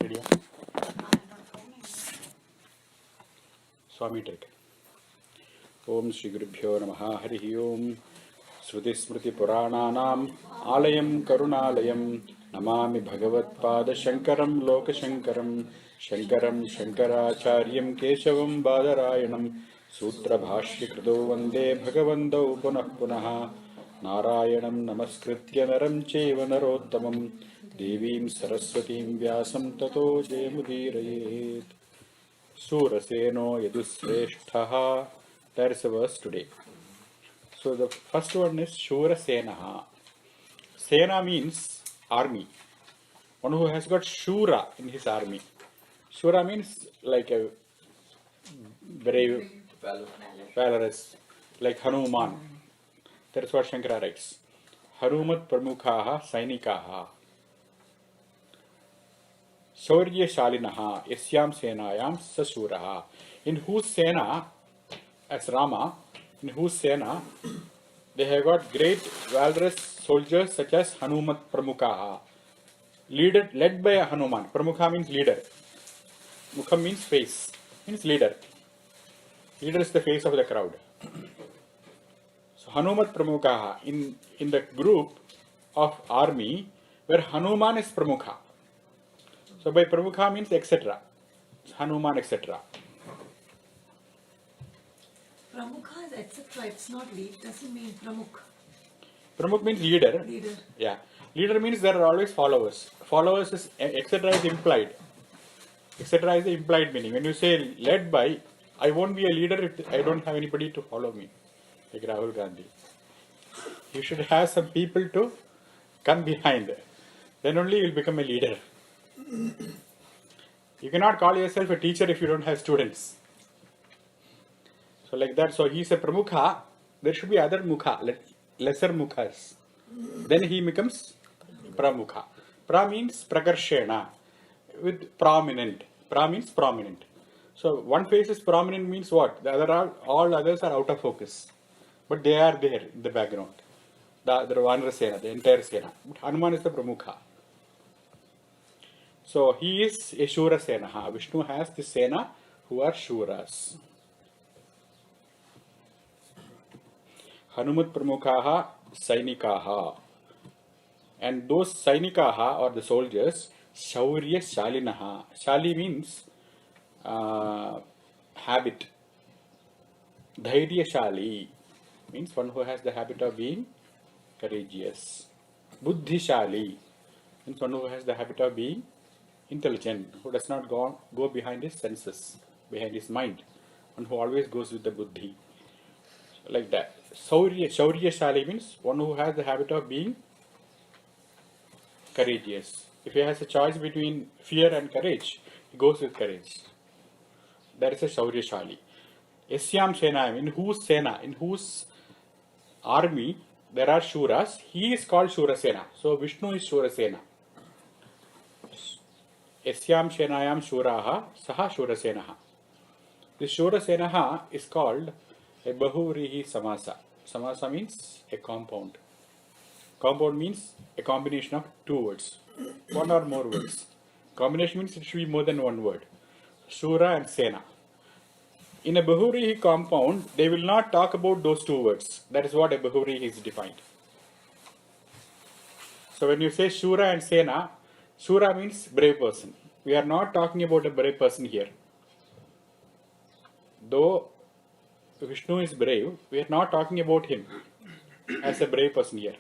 idea? Swami, take it. Om Shri Gurubhyo Namaha Harihi Om Shruti Smriti Purananam Alayam Karunalayam Namami Bhagavat Pada Shankaram Loka Shankaram Shankaram Shankaracharyam Keshavam Badarayanam Sutra Bhashya Krito Vande Bhagavandau Punah Punaha Narayanam Namaskritya Naram Cheva Narottamam Devim Saraswatim Vyasam Tato Jayamudhirayet. Suraseno Yadusreshtaha. That is the verse today. So the first one is Shurasenaha. Sena means army. One who has got Shura in his army. Shura means like a brave, valorous, like Hanuman. That is what Shankara writes. Hanumat Pramukhaha Sainikaha. Shaurya Shalinaha Yasyam Senayam Sashuraha. In whose Sena, as Rama, in whose Sena, they have got great valorous soldiers such as Hanumat Pramukhaha. Led by Hanuman. Pramukha means leader. Mukham means face. Means leader. Leader is the face of the crowd. So Hanumat Pramukhaha. In the group of army where Hanuman is Pramukha. So by Pramukha means etc. Hanuman etc. Pramukha is etc. It's not lead. Doesn't mean Pramukh. Pramukh means leader. Leader. Yeah. Leader means there are always followers. Followers is etc. is implied. Etc. is the implied meaning. When you say led by, I won't be a leader if I don't have anybody to follow me. Like Rahul Gandhi. You should have some people to come behind. Then only you will become a leader. You cannot call yourself a teacher if you don't have students. So like that, so he is a Pramukha, there should be other Mukha, lesser Mukhas. Then he becomes Pramukha. Pra means Prakarshena, with prominent. Pra means prominent. So one face is prominent means what? The other all others are out of focus. But they are there in the background. The Vanara Sena, the entire Sena. But Hanuman is the Pramukha. So he is a Shura Sena. Vishnu has the Sena who are Shuras. Hanumat Pramukhaha Sainikaha. And those Sainikaha or the soldiers, Shaurya Shalinaha. Shali means habit. Dhairya Shali means one who has the habit of being courageous. Buddhi Shali means one who has the habit of being intelligent, who does not go behind his senses, behind his mind, one who always goes with the buddhi. Like that. Shaurya Shali means one who has the habit of being courageous. If he has a choice between fear and courage, he goes with courage. That is a Shaurya Shali. Yasyam Senayam, in whose army there are Shuras, he is called Shurasena. So Vishnu is Shurasena. Yasyam Senayam Shuraha Saha Shurasenaha. This Shurasenaha is called a Bahuvrihi Samasa. Samasa means a compound. Compound means a combination of two words. One or more words. Combination means it should be more than one word. Shura and Sena. In a Bahuvrihi compound, they will not talk about those two words. That is what a Bahuvrihi is defined. So when you say Shura and Sena, Shura means brave person. We are not talking about a brave person here. Though Vishnu is brave, we are not talking about him as a brave person here.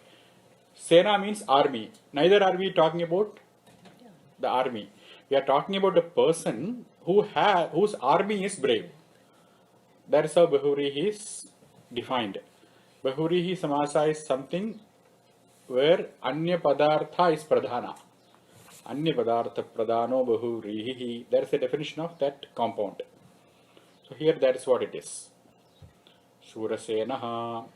Sena means army. Neither are we talking about the army. We are talking about a person whose army is brave. That is how Bahuvrihi is defined. Bahuvrihi Samasa is something where Anya Padartha is Pradhana. Anya Padartha Pradhano Bahuvrihi. There is a definition of that compound. So here that is what it is. Shurasenaha.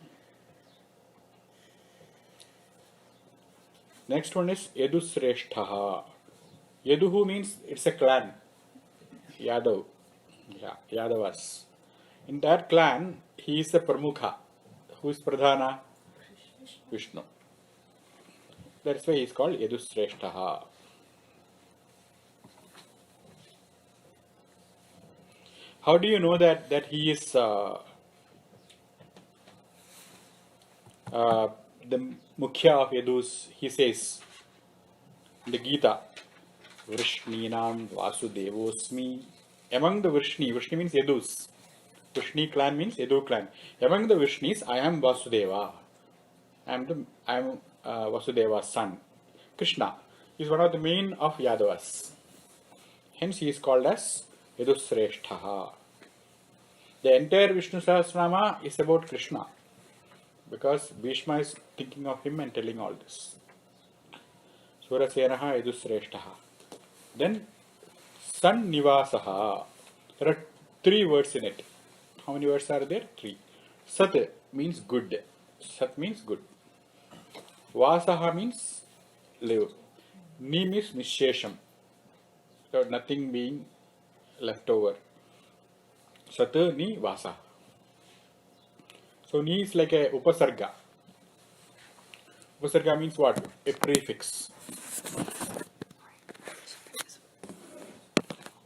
Next one is Yadusreshtaha. Yaduhu means it's a clan. Yadav. Yeah, Yadavas. In that clan, he is the Pramukha. Who is Pradhana? Vishnu. That's why he is called Yadusreshtaha. How do you know that he is the Mukhya of Yadus? He says in the Gita, Vrishninam Vasudevosmi. Among the Vrishni means Yadus. Vrishni clan means Yadu clan. Among the Vrishnis, I am Vasudeva. I am Vasudeva's son. Krishna is one of the main of Yadavas. Hence he is called as Yadusreshtaha. The entire Vishnu Sahasranama is about Krishna because Bhishma is thinking of him and telling all this. Surasenaha Yadusreshtaha. Then San Nivasaha. There are 3 words in it. How many words are there? 3. Sat means good. Sat means good. Vasaha means live. Ni means nishesham. So nothing being left over. Sat ni vasa. So ni is like a upasarga. Upasarga means what? A prefix.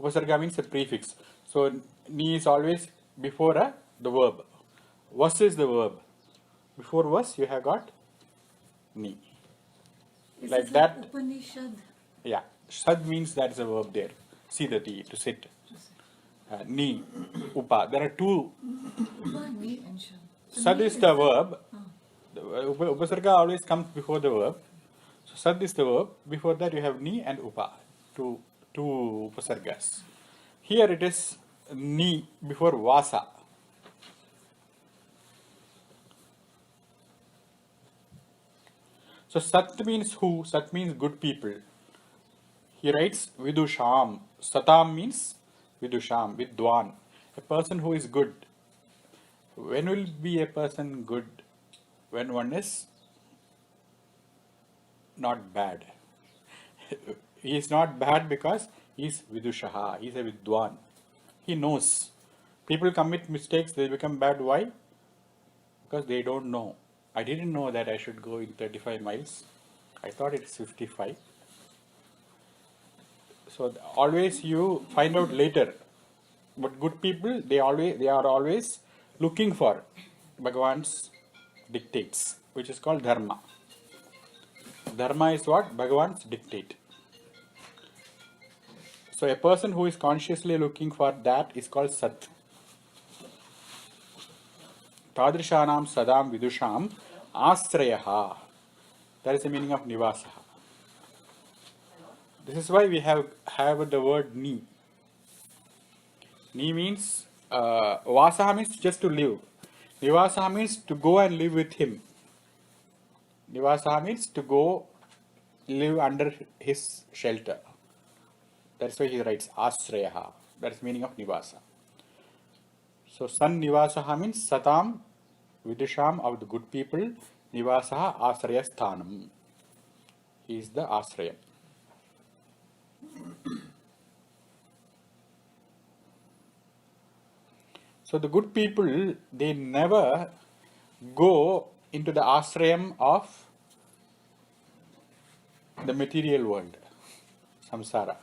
Upasarga means a prefix. So ni is always before the verb. Was is the verb. Before was you have got ni. This Like is that. Upanishad. Yeah. Shad means that is a verb there. Sidati, to sit. Ni, upa. There are 2. Upa, ni and shad. So Sad ni is the the- verb. The upasarga always comes before the verb. So sad is the verb. Before that you have ni and upa. Two upasargas. Here it is ni before vasa. So sat means who? Sat means good people. He writes vidusham. Satam means vidusham, vidwan. A person who is good. When will be a person good? When one is not bad. He is not bad because he is vidushaha. He is a vidwan. He knows. People commit mistakes, they become bad. Why? Because they don't know. I didn't know that I should go in 35 miles. I thought it's 55. So always you find out later. But good people, they are always looking for Bhagavan's dictates, which is called dharma. Dharma is what? Bhagavan's dictate. So a person who is consciously looking for that is called Sat. Tadrishanam sadam vidusham asrayaha. That is the meaning of nivasaha. This is why we have the word ni. Ni means vasaha means just to live. Nivasaha means to go and live with him. Nivasaha means to go live under his shelter. That's why he writes asrayaha. That's meaning of nivasa. So san nivasaha means satam vidusham of the good people. Nivasaha asrayasthanam. He is the asraya. So the good people, they never go into the asrayam of the material world, samsara.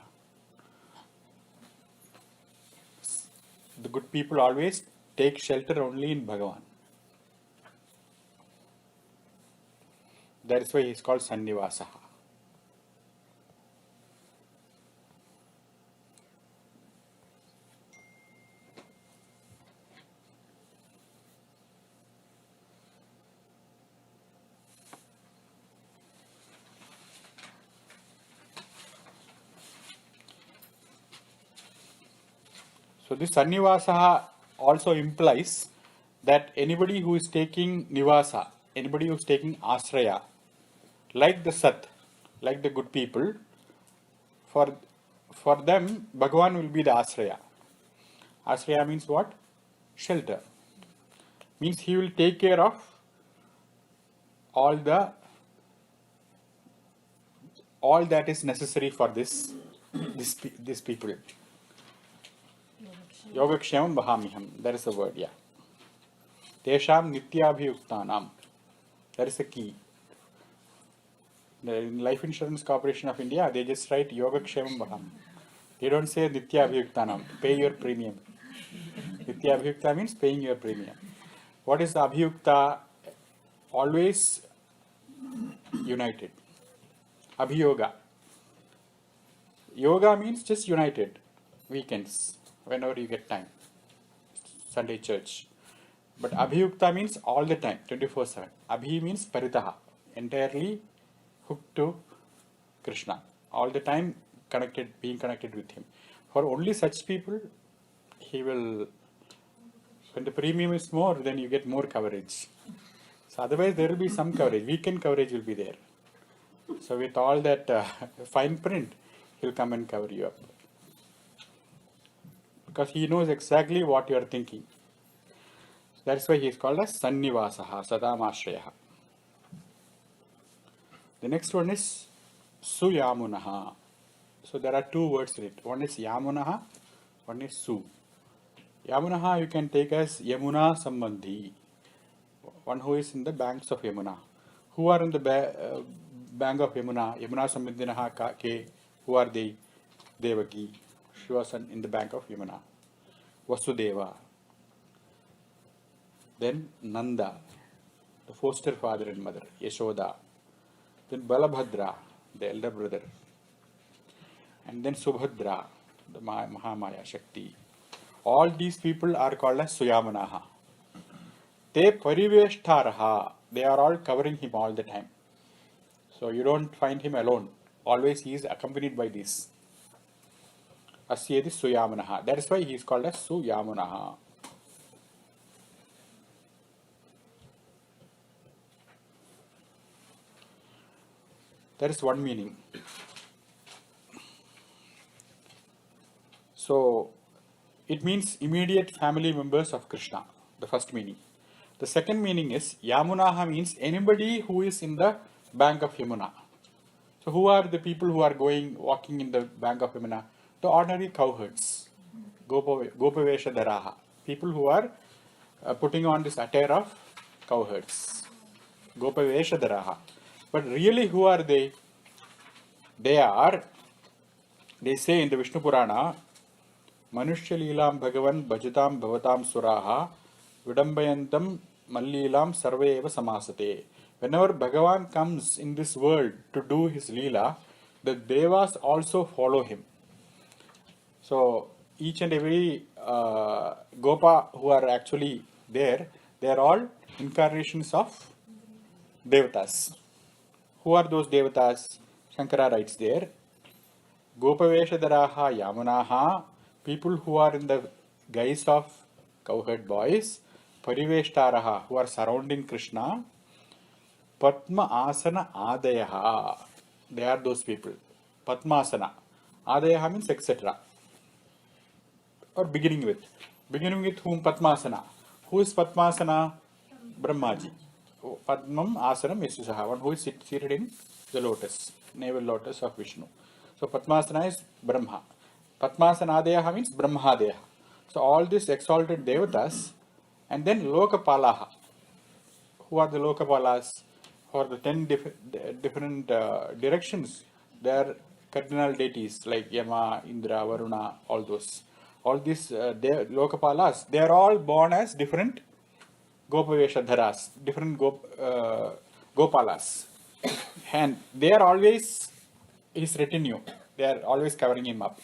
The good people always take shelter only in Bhagavan. That is why he is called Sannivasaha. So this Sannivasaha also implies that anybody who is taking Nivasa, anybody who is taking Asraya, like the Sat, like the good people, for them Bhagavan will be the Asraya. Asraya means what? Shelter. Means he will take care of all that is necessary for these people. Yogakshamam Bahamiham. That is the word, yeah. Tesham Nityabhiyuktanam. That is the key. The Life Insurance Corporation of India, they just write Yogakshamam Baham. They don't say Nityabhiyuktanam. Pay your premium. Nitya Abhiyukta means paying your premium. What is the Abhiyukta? Always united. Abhiyoga. Yoga means just united. Weekends, whenever you get time. Sunday church. But Abhiyukta means all the time, 24/7. Abhi means paritaha, entirely hooked to Krishna. All the time connected, being connected with him. For only such people, he will, when the premium is more, then you get more coverage. So otherwise there will be some coverage, weekend coverage will be there. So with all that fine print, he'll come and cover you up. Because he knows exactly what you are thinking. That's why he is called as Sannivasaha, Sadamashrayaha. The next one is Suyamunaha. So there are two words in it. One is Yamunaha, one is Su. Yamunaha you can take as Yamuna Sambandhi, one who is in the banks of Yamuna. Who are in the bank of Yamuna? Yamuna Sambandhinaha ke. Who are they? Devaki. She was in the bank of Yamuna. Vasudeva. Then Nanda, the foster father and mother. Yashoda. Then Balabhadra, the elder brother. And then Subhadra, the Mahamaya Shakti. All these people are called as Suyamanaha. Te Pariveshtaraha. They are all covering him all the time. So you don't find him alone. Always he is accompanied by this. Asyedi Suyamanaha. That is why he is called as Suyamanaha. That is one meaning. So it means immediate family members of Krishna, the first meaning. The second meaning is Yamunaha means anybody who is in the bank of Yamuna. So who are the people who are walking in the bank of Yamuna? The ordinary cowherds, Gopaveshadaraha, people who are putting on this attire of cowherds, Gopaveshadaraha. But really who are they? They say in the Vishnu Purana, Manushya Leelam Bhagavan Bhajatam Bhavatam Suraha Vidambayantam Malleelam Sarve Eva Samasate. Whenever Bhagavan comes in this world to do his Leela, the Devas also follow him. So each and every Gopa who are actually there, they are all incarnations of Devatas. Who are those Devatas? Shankara writes there, Gopaveshadaraha Yamunaha, people who are in the guise of cowherd boys, Pariveshtaraha, who are surrounding Krishna, Padma Asana Adayaha, they are those people. Padmasana. Adayaha means etc. Or beginning with. Beginning with whom? Padmasana. Who is Padmasana? Brahmaji. Padmam Asanam Yasusaha, one who is seated in the lotus, navel lotus of Vishnu. So Padmasana is Brahma. Padmasanadeyaha means Brahmadeyaha. So all these exalted devatas, and then Lokapalaha. Who are the Lokapalas? For the 10 different directions, they are cardinal deities like Yama, Indra, Varuna, all those. All these Lokapalas, they are all born as different Gopaveshadharas, different Gopalas. And they are always his retinue. They are always covering him up.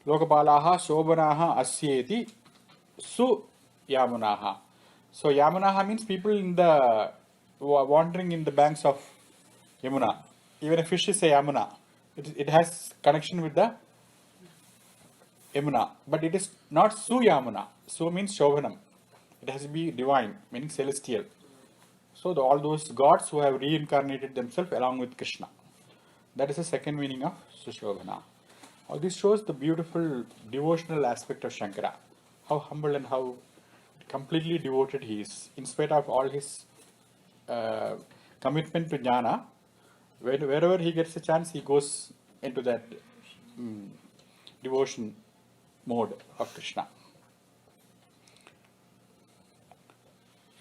Lokapalaha Shobanaha Asyeti Su Yamunaha. So Yamunaha means people in the wandering in the banks of Yamuna. Even a fish is a Yamuna. It has connection with the Yamuna. But it is not Su Yamuna. Su means Shobhanam. It has to be divine, meaning celestial. So all those gods who have reincarnated themselves along with Krishna. That is the second meaning of Sushobhana. All this shows the beautiful devotional aspect of Shankara. How humble and how completely devoted he is. In spite of all his commitment to jnana, wherever he gets a chance, he goes into that devotion mode of Krishna.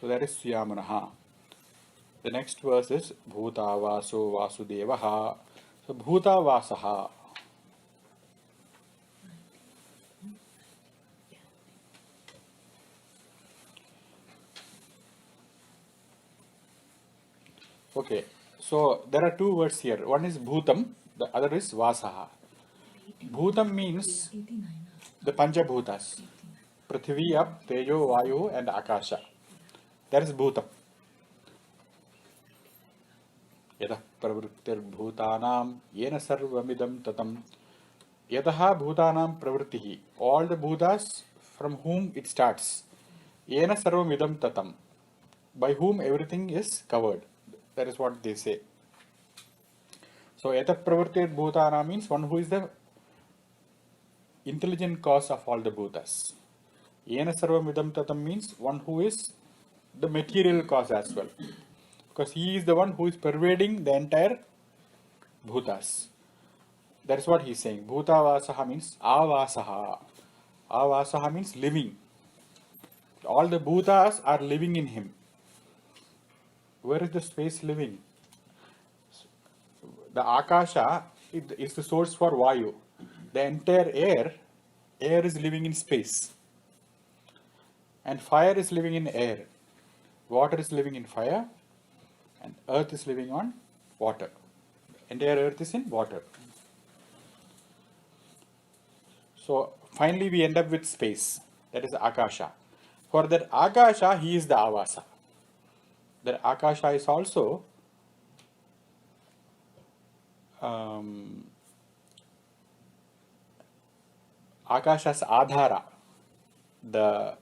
So that is Suyamanaha. The next verse is Bhutavaso Vasudevaha. So Bhutavasaha. Okay, so there are two words here. One is bhutam, the other is vasaha. Bhutam means the Panchabhutas, Prithvi, Ap, Tejo, Vayu, and Akasha. That is bhutam. Yatah pravrittir bhutanam yena sarvamidam tatam. Yataha bhutanam pravrittihi. All the bhutas from whom it starts. Yena sarvamidam tatam. By whom everything is covered. That is what they say. So yatah pravrittir bhutana means one who is the intelligent cause of all the bhutas. Yena sarvamidam tatam means one who is the material cause as well. Because he is the one who is pervading the entire bhutas. That is what he is saying. Bhutavasaha means avasaha. Avasaha means living. All the bhutas are living in him. Where is the space living? The Akasha is the source for Vayu. The entire air is living in space. And fire is living in air. Water is living in fire. And earth is living on water. Entire earth is in water. So finally we end up with space. That is Akasha. For that Akasha, he is the Avasa. That Akasha is also Akasha's Adhara, the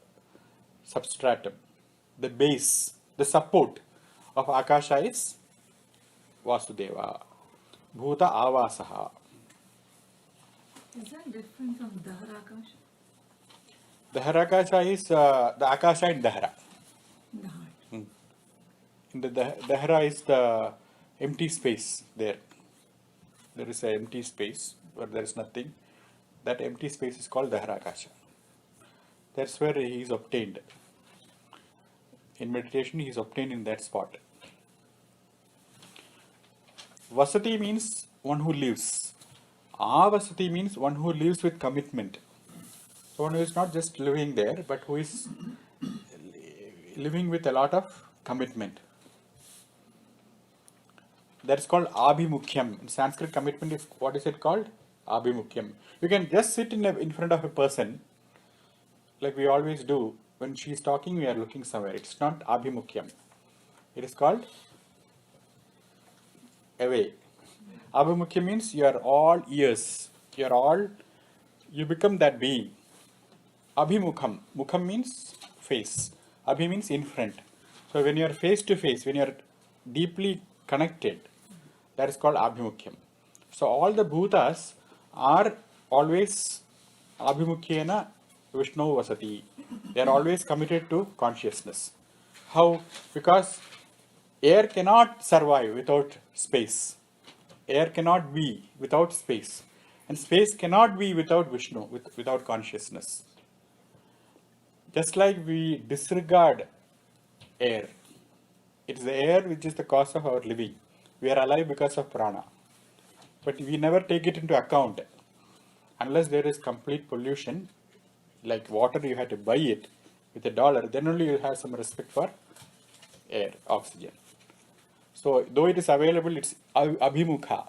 substratum, the base, the support of Akasha is Vasudeva. Bhuta Avasaha. Is that different from Daharakasha? Daharakasha is the Akasha in Dahara. In the heart. In the Dahara is the empty space there. There is an empty space where there is nothing. That empty space is called Daharakasha. That's where he is obtained. In meditation, he is obtained in that spot. Vasati means one who lives. Avasati means one who lives with commitment. So one who is not just living there, but who is living with a lot of commitment. That is called abhimukhyam. In Sanskrit, commitment is, what is it called? Abhimukhyam. You can just sit in front of a person, like we always do. When she is talking, we are looking somewhere. It's not abhimukhyam. It is called away. Abhimukhyam means you are all ears. You become that being. Abhimukham. Mukham means face. Abhi means in front. So when you are face to face, when you are deeply connected, that is called abhimukhyam. So all the bhutas are always abhimukhyena Vishnu vasati. They are always committed to consciousness. How? Because air cannot survive without space. Air cannot be without space. And space cannot be without Vishnu, without consciousness. Just like we disregard air. It is the air which is the cause of our living. We are alive because of prana. But we never take it into account. Unless there is complete pollution, like water, you have to buy it with $1, then only you have some respect for air, oxygen. So though it is available, it's abhimukha.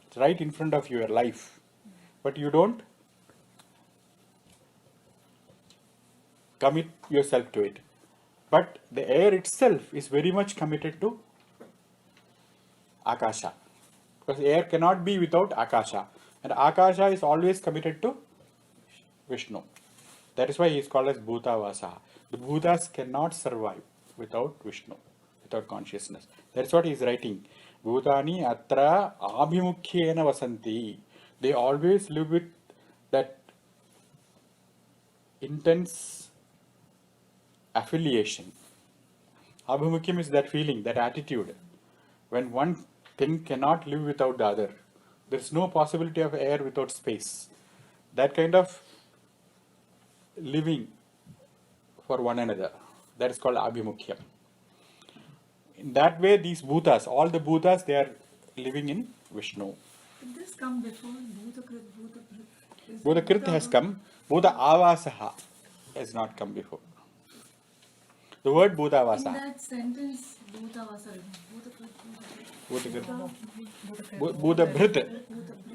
It's right in front of your life. But you don't commit yourself to it. But the air itself is very much committed to Akasha. Because air cannot be without Akasha. And Akasha is always committed to Vishnu. That is why he is called as Bhutavasaha. The Bhutas cannot survive without Vishnu, without consciousness. That's what he is writing. Bhutani atra abhimukhyena vasanti. They always live with that intense affiliation. Abhimukyam is that feeling, that attitude. When one thing cannot live without the other. There is no possibility of air without space. That kind of living for one another. That is called abhimukyam. In that way, these bhutas, all the bhutas, they are living in Vishnu. Did this come before Bhutakrit? Bhutakrit has come. Bhuta avasaha has not come before. The word In bhutavasaha. that sentence, Bhrit.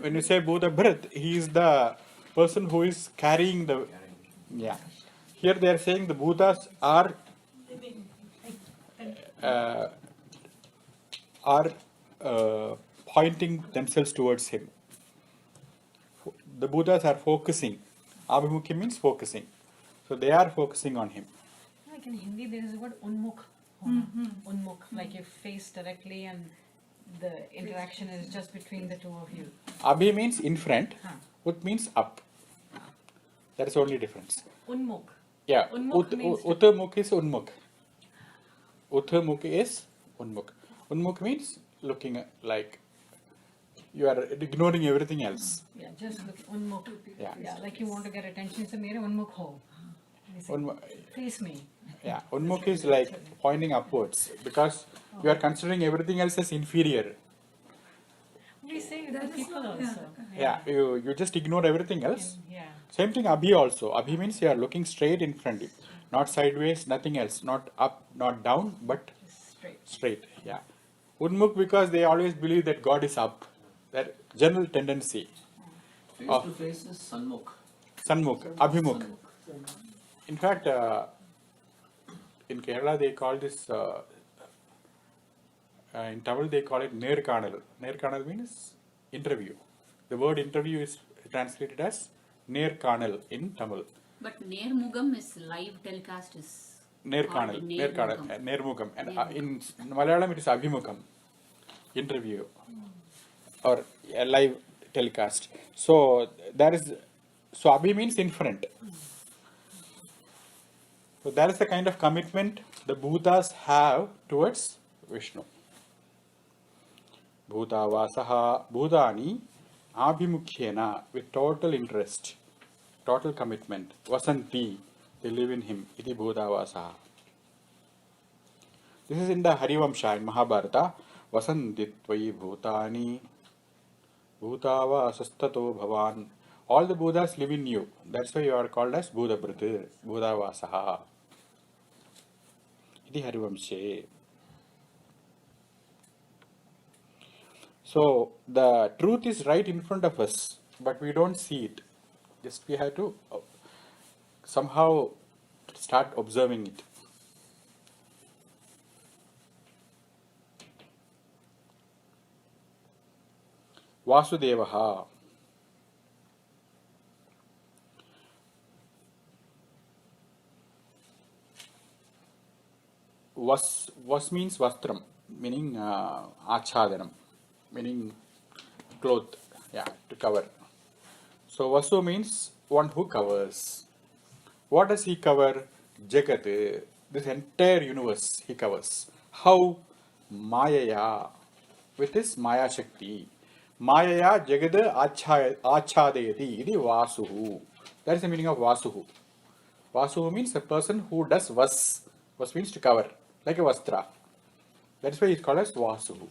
When you say Bhrit, he is the person who is carrying the. Yeah. Here they are saying the Bhutas uh, are pointing themselves towards him. The Buddhas are focusing. Abhimukhi means focusing. So they are focusing on him. Like in Hindi, there is a word unmukh. Unmukh, like you face directly and the interaction is just between the two of you. Abhi means in front. Ut means up. That is the only difference. Unmukh. Yeah. Unmukh means Uttamukh is unmukh. Uttamukh is unmukh. Unmukh means looking like you are ignoring everything else. Yeah, just look unmukh. Yeah. Yeah, like you want to get attention, so mere unmukh ho. They say, face me. Yeah, unmukh is like pointing upwards because you are considering everything else as inferior. We say it to people also. Yeah, you just ignore everything else. Yeah. Same thing Abhi also. Abhi means you are looking straight in front, not sideways, nothing else, not up, not down, but Straight. straight. Yeah. Unmukh because they always believe that God is up. That general tendency. Face to face is Sanmukh. Sanmukh, Abhimukh. Sanmukh. In fact, in Kerala they call this, in Tamil they call it Nerkanal. Nerkanal means interview. The word interview is translated as Nerkanal in Tamil. But Nermugam is live telecast is Nerkanal, called Nerkanal, Nermugam. Nermugam. And Nermugam. in Malayalam it is Abhimukam, interview or a live telecast. So that is, so Abhi means in front. So that is the kind of commitment the Bhutas have towards Vishnu. Bhutavasaha Bhutani Abhimukhyena, with total interest, total commitment. Vasanti, they live in him. Iti Bhutavasaha. This is in the Harivamsha in Mahabharata. Vasanti Tvai Bhutani Bhutavasastato Bhavan. All the Buddhas live in you. That's why you are called as Bhudabhrut, Bhudavasaha. Iti Harivamshe. So the truth is right in front of us, but we don't see it. Just we have to somehow start observing it. Vasudevaha. Was means vastram, meaning achadanam, meaning cloth, yeah, to cover. So Vasu means one who covers. What does he cover? Jagat, this entire universe he covers. How? Mayaya, with his Maya Shakti. Mayaya Jagad Achadayati, iti Vasuhu. That is the meaning of Vasuhu. Vasuhu means a person who does vas. Vas means to cover, like a vastra. That's why he is called as Vasuhu.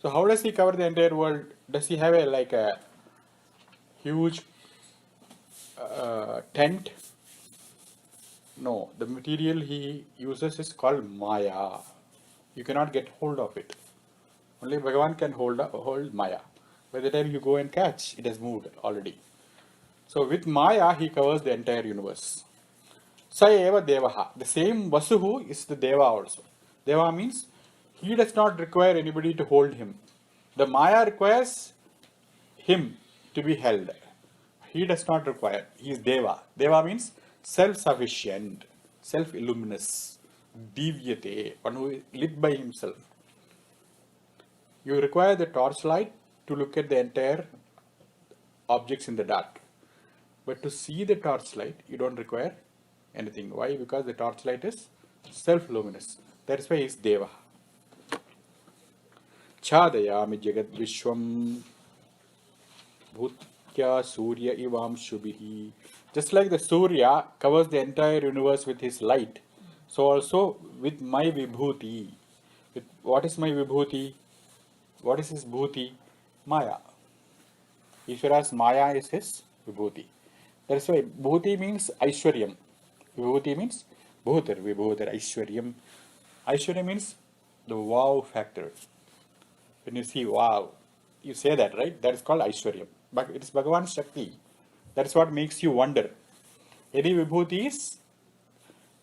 So how does he cover the entire world? Does he have a huge tent? No, the material he uses is called Maya. You cannot get hold of it. Only Bhagavan can hold Maya. By the time you go and catch, it has moved already. So with Maya, he covers the entire universe. Sa eva devaha. The same Vasuhu is the Deva also. Deva means he does not require anybody to hold him. The Maya requires him to be held. He does not require. He is Deva. Deva means self-sufficient, self-illuminous, divyate, one who is lit by himself. You require the torchlight to look at the entire objects in the dark. But to see the torchlight, you don't require anything. Why? Because the torchlight is self-luminous. That's why he is Deva. Chadayami Jagat Vishwam Bhutya Surya Ivam Shubhihi. Just like the Surya covers the entire universe with his light, so also with my Vibhuti. What is my Vibhuti? What is his Bhuti? Maya. Ishvara's Maya is his Vibhuti. That's why Bhuti means Aishwaryam. Vibhuti means Bhutar, Vibhutar, Aishwaryam. Aishwarya means the wow factor. When you see wow, you say that, right? That is called Aishwarya. But it is Bhagavan's Shakti. That is what makes you wonder. Yadi Vibhuti is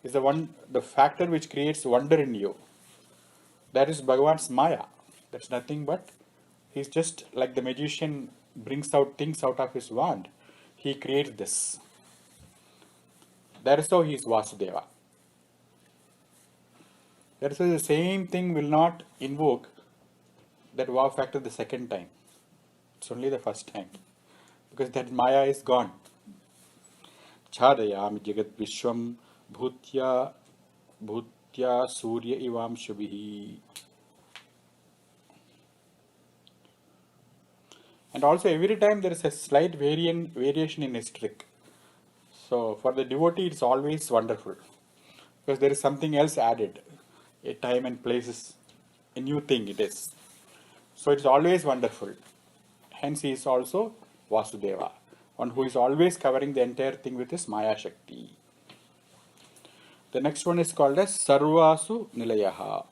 the factor which creates wonder in you. That is Bhagavan's Maya. That's nothing but he's just like the magician brings out things out of his wand. He creates this. That is how he is Vasudeva. That is why the same thing will not invoke that wow factor the second time. It's only the first time. Because that Maya is gone. Chadayam jagat vishwam bhutya surya ivam shubhi. And also every time there is a slight variation in his trick. So for the devotee it's always wonderful. Because there is something else added. A time and place is a new thing it is. So it's always wonderful. Hence he is also Vasudeva. One who is always covering the entire thing with his Maya Shakti. The next one is called as Sarvasu Nilayaha.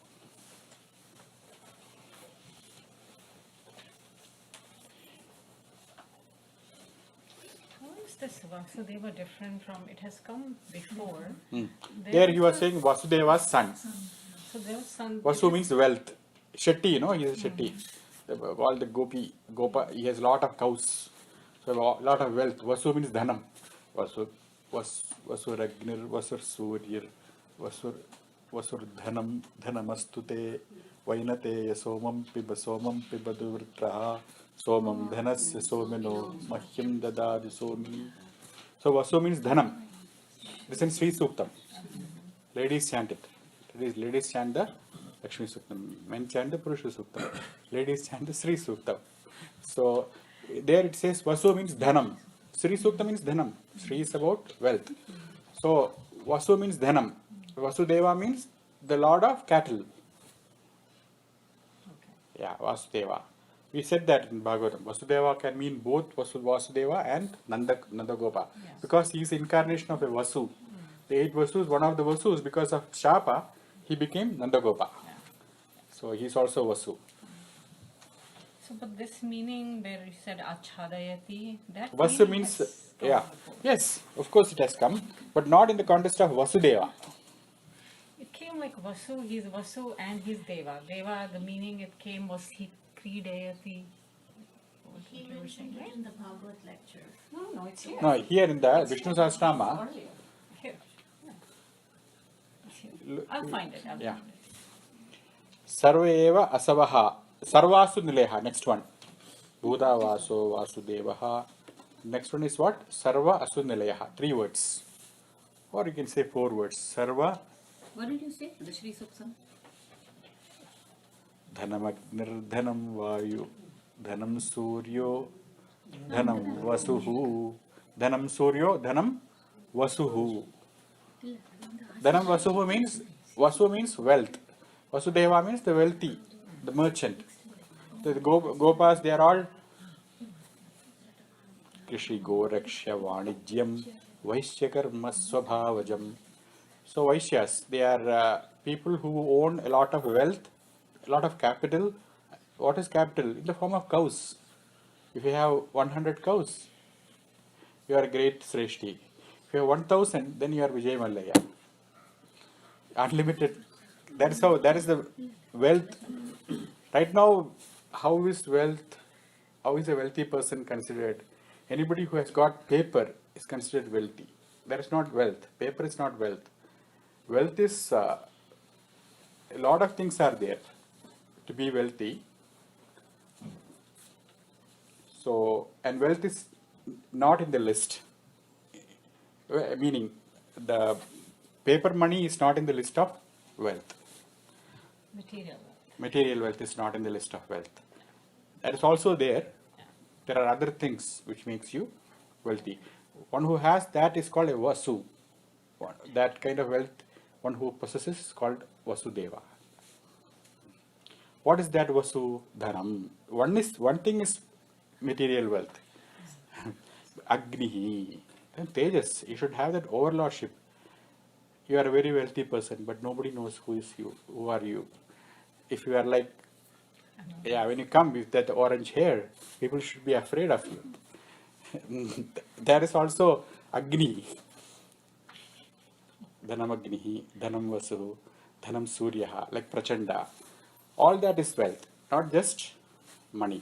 How is this Vasudeva different from, it has come before. There you are saying Vasudeva's son. So there was some. Vasu means wealth. Shetty, you know, he is a Shetty. All the Gopa, he has a lot of cows. So a lot of wealth. Vasu means Dhanam. Vasur Agnir, Vasur Suryar, Vasur Dhanam, Dhanamastute, Vainate, Yasomam Pibadurtraha, Somam Dhanasya Somino, Mahyam Dadadi Somi. So Vasu means Dhanam. This is Sri Suktam. Ladies chant it. Ladies chant the Lakshmi Suktam. Men chant the Purusha Suktam. Ladies chant the Sri Suktam. So there it says Vasu means Dhanam. Sri Sukta means Dhanam. Sri is about wealth. So Vasu means Dhanam. Vasudeva means the lord of cattle. Yeah, Vasudeva. We said that in Bhagavatam. Vasudeva can mean both Vasudeva and Nandagopa. Yes. Because he is incarnation of a Vasu. The 8 Vasus, one of the Vasus, because of Shapa, he became Nandagopa. So he is also Vasu. So, but this meaning where you said Achadayati, that Vasu meaning means, has come yeah. before. Yes, of course it has come, but not in the context of Vasudeva. It came like Vasu, he's Vasu and he's Deva. Deva, the meaning it came was he Kridayati. What He you were saying, mentioned it right? in the Bhagavad lecture. No, it's here. No, here in the Vishnu Sahasranama, Earlier. Here. Yeah. It's here. I'll find it. I'll Yeah. find it. Sarva eva asavaha, Sarvasu Nileha, next one. Bhuda Vaso Vasudevaha. Next one is what? Sarva Asu Nileha, 3 words. Or you can say 4 words. Sarva What did you say? The Shri Suktam? Dhanamagnir Dhanam Vayu Dhanam Suryo Dhanam Vasuhu Dhanam Suryo Dhanam Vasuhu. Dhanam Vasuhu means Vasu means wealth. Vasudeva means the wealthy, the merchant. The Gopas, they are all Krishi Goraksha Vanijyam Vaishyakarma Swabhavajam. So Vaishyas, they are people who own a lot of wealth, a lot of capital. What is capital? In the form of cows. If you have 100 cows, you are a great Sreshti. If you have 1000, then you are Vijay Mallaya. Unlimited. That is the wealth. Right now, how is a wealthy person considered? Anybody who has got paper is considered wealthy. That is not wealth. Paper is not wealth. Wealth is, a lot of things are there to be wealthy. So, and wealth is not in the list. Meaning, the paper money is not in the list of wealth. Material. Material wealth is not in the list of wealth. That is also there. There are other things which makes you wealthy. One who has that is called a Vasu. That kind of wealth, one who possesses is called Vasudeva. What is that Vasu? Dhanam. One thing is material wealth. Agnihi. Then Tejas. You should have that overlordship. you are a very wealthy person, but nobody knows who is you, who are you. If you are like, yeah, when you come with that orange hair, people should be afraid of you. There is also Agni. Dhanam Agnihi, Dhanam Vasu, Dhanam Suryaha, like Prachanda. All that is wealth, not just money.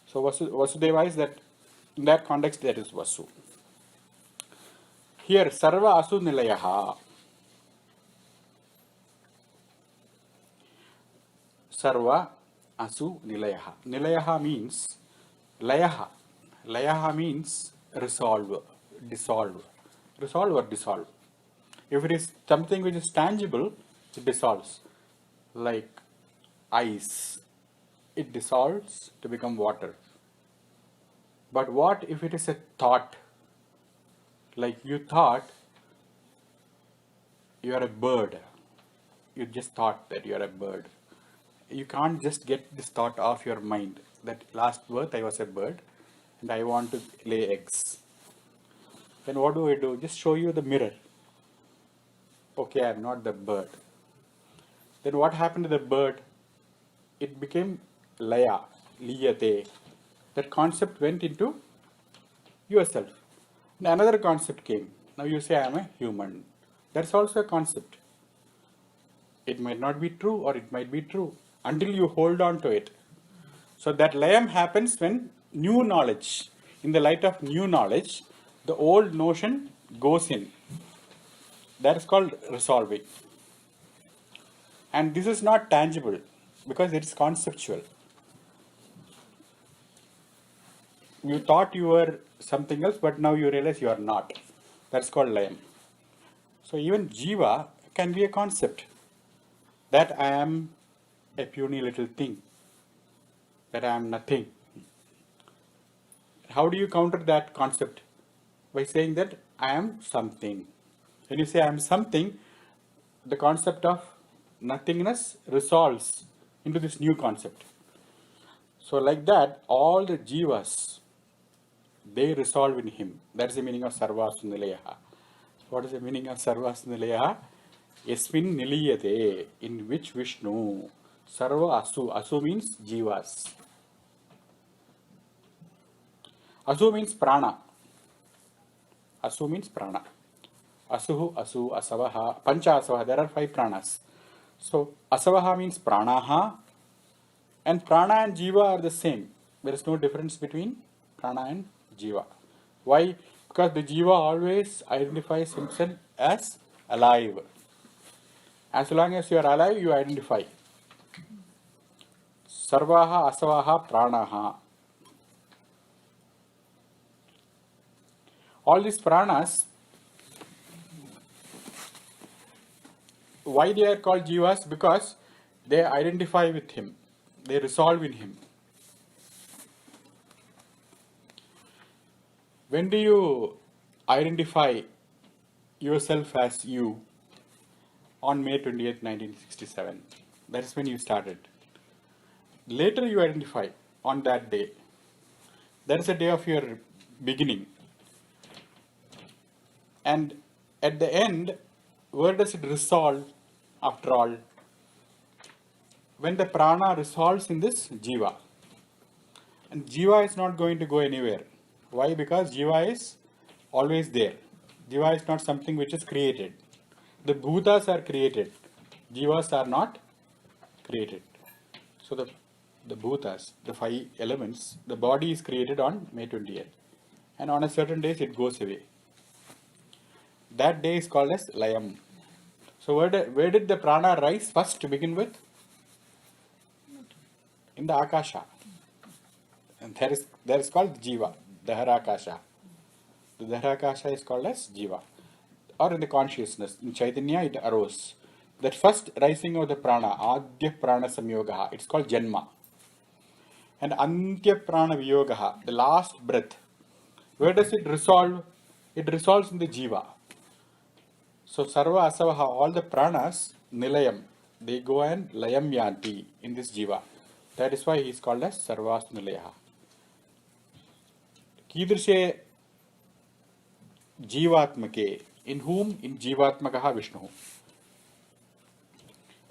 So Vasudeva is that, in that context, that is Vasu. Here, Sarva Asu Nilayaha. Sarva Asu Nilayaha. Nilayaha means Layaha. Layaha means resolve, dissolve. Resolve or dissolve. If it is something which is tangible, it dissolves. Like ice, it dissolves to become water. But what if it is a thought? Like you thought you are a bird. You just thought that you are a bird. You can't just get this thought off your mind that last birth I was a bird and I want to lay eggs. Then what do? Just show you the mirror. Okay, I am not the bird. Then what happened to the bird? It became laya, liyate. That concept went into yourself. And another concept came. Now you say I am a human. That's also a concept. It might not be true or it might be true until you hold on to it. So that layam happens when new knowledge, in the light of new knowledge, the old notion goes in. That is called resolving. And this is not tangible because it is conceptual. You thought you were something else, but now you realize you are not. That's called layam. So even jiva can be a concept. That I am a puny little thing. That I am nothing. How do you counter that concept? By saying that I am something. When you say I am something, the concept of nothingness resolves into this new concept. So like that, all the jivas, they resolve in him. That's the meaning of Sarvasu Nilayaha. What is the meaning of Sarvasu Nilayaha? Yasmin Niliyate, in which Vishnu. Sarva Asu. Asu means jivas. Asu means prana. Asu means prana. Asuhu, Asu, Asavaha, Pancha Asavaha. There are 5 pranas. So Asavaha means pranaha, and prana and jiva are the same. There is no difference between prana and jiva. Why? Because the jiva always identifies himself as alive. As long as you are alive, you identify. Sarvaha, Asavaha, Pranaha. All these pranas, why they are called jivas? Because they identify with him. They resolve in him. When do you identify yourself as you? On May 20th, 1967. That is when you started. Later you identify on that day. That is the day of your beginning. And at the end, where does it resolve after all? When the prana resolves in this jiva. And jiva is not going to go anywhere. Why? Because jiva is always there. Jiva is not something which is created. The bhutas are created. Jivas are not created. So the bhutas, the 5 elements, the body is created on May 20th. And on a certain days it goes away. That day is called as layam. So where did the prana rise first to begin with? In the akasha. And there is called jiva, daharakasha. The daharakasha is called as jiva. Or in the consciousness. In Chaitanya it arose. That first rising of the prana, adya prana samyogaha, it's called janma. And antya prana viyogaha, the last breath. Where does it resolve? It resolves in the jiva. So sarva asavaha, all the pranas, nilayam, they go and layam yanti in this jiva. That is why he is called as sarvas nilayaha. Kidrishe jivatmake, In whom? In Jivatmakaha Vishnu.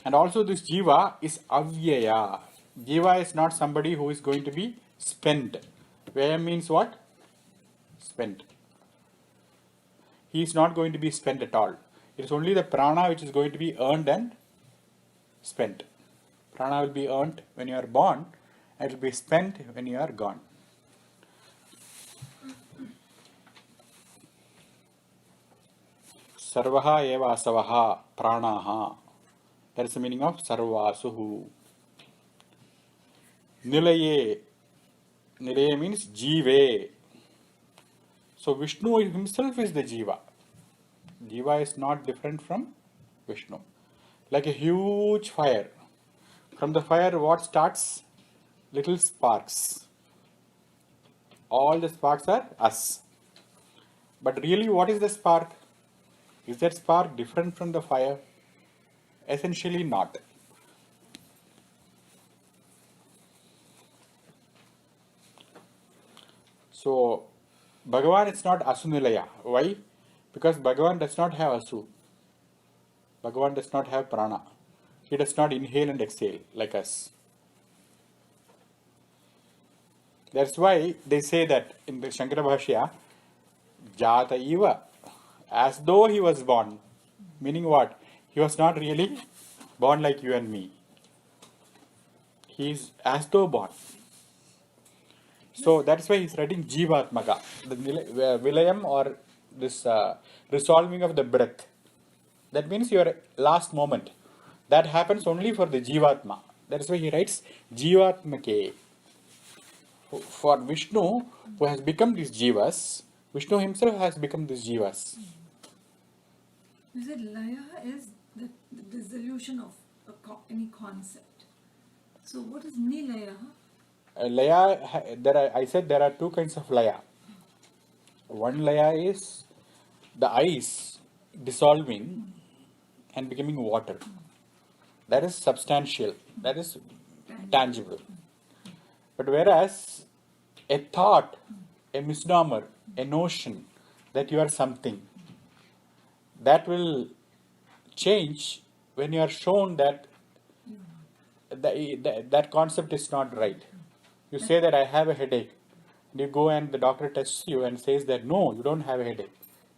And also this Jiva is avyaya. Jiva is not somebody who is going to be spent. Vyaya means what? Spent. He is not going to be spent at all. It is only the prana which is going to be earned and spent. Prana will be earned when you are born, and it will be spent when you are gone. Sarvaha eva asavaha pranaha. That is the meaning of sarvasuhu. Nilaye. Nilaye means jive. So Vishnu himself is the jiva. Jiva is not different from Vishnu. Like a huge fire. From the fire what starts? Little sparks. All the sparks are us. But really what is the spark? Is that spark different from the fire? Essentially not. So Bhagavan is not Asunilaya. Why? Because Bhagavan does not have Asu. Bhagavan does not have prana. He does not inhale and exhale like us. That's why they say that in the Shankara Bhashya, Jata Iva, as though he was born. Meaning what? He was not really born like you and me. He is as though born. So that's why he's writing Jivatmaka, the Vilayam or this resolving of the breath. That means your last moment. That happens only for the Jivatma. That is why he writes Jivatmake. For Vishnu, who has become these Jivas, Vishnu himself has become these Jivas. You said laya is the dissolution of any concept. So what is nilaya? Laya, I said there are two kinds of laya. One laya is the ice dissolving and becoming water. That is substantial. That is tangible. But whereas a thought, a misnomer, a notion that you are something, that will change when you are shown that that concept is not right. You say that I have a headache. You go and the doctor tests you and says that no, you don't have a headache.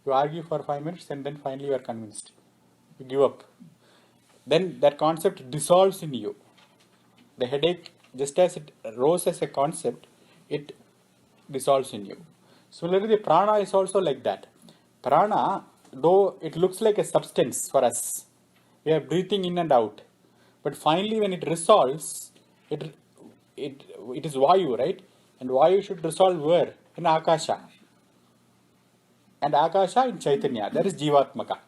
You argue for 5 minutes and then finally you are convinced. You give up. Then that concept dissolves in you. The headache, just as it rose as a concept, it dissolves in you. Similarly, the prana is also like that. Prana, though it looks like a substance for us, we are breathing in and out. But finally, when it resolves, it is Vayu, right? And Vayu should resolve where? In Akasha. And Akasha in Chaitanya. That is Jivatmaka.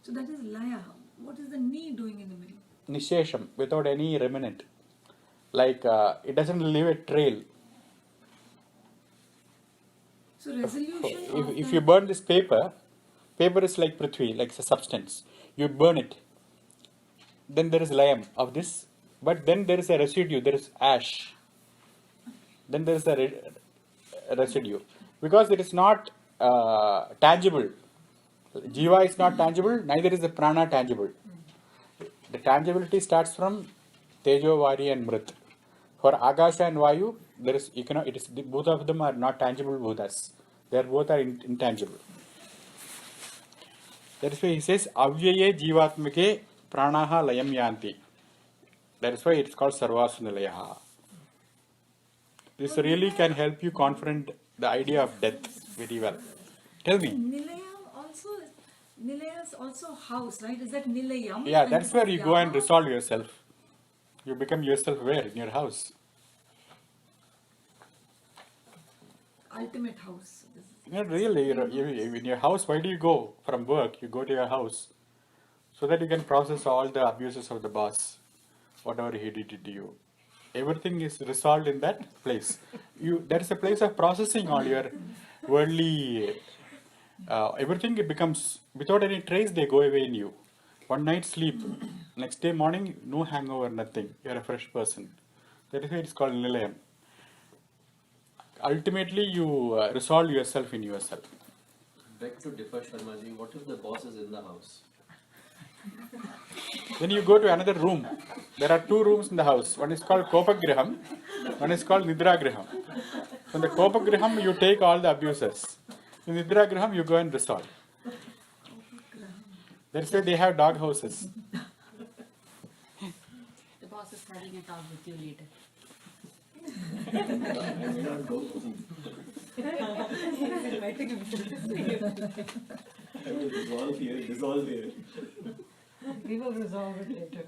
So that is laya. What is the ni doing in the middle? Nishesham, without any remnant. Like it doesn't leave a trail. So resolution If you burn this paper is like Prithvi, like a substance. You burn it. Then there is layam of this. But then there is a residue, there is ash. Then there is a residue. Because it is not tangible. Jiva is not tangible, neither is the prana tangible. The tangibility starts from Tejo, Vari and Mrit. For Akasha and Vayu, there is, it is, both of them are not tangible bhutas. They are both are intangible. That is why he says, Avyaye Jivatmake Pranaha Layam Yanti. That is why it is called Sarvasunalayaha. This really can help you confront the idea of death very well. Tell me. Nilaya is also house, right? Is that nilayam? Yeah, And that's where you go and yama? resolve yourself. You become yourself where? In your house. Ultimate house. This is- Not really. In your house, why do you go from work? You go to your house so that you can process all the abuses of the boss, whatever he did to you. Everything is resolved in that place. That is a place of processing all your worldly. Everything it becomes without any trace. They go away in you. One night sleep, next day morning, no hangover, nothing. You are a fresh person. That is why it's called nilayam. Ultimately, you resolve yourself in yourself. Beg to differ, Sharmaji. What if the boss is in the house? Then you go to another room. There are 2 rooms in the house. One is called Kopagriham, one is called Nidragriham. From the Kopagriham, you take all the abusers. In Nidragriham, you go and resolve. That's why they have dog houses. The boss is having a talk with you later. I may not go. I will dissolve here, dissolve here. We will resolve it later.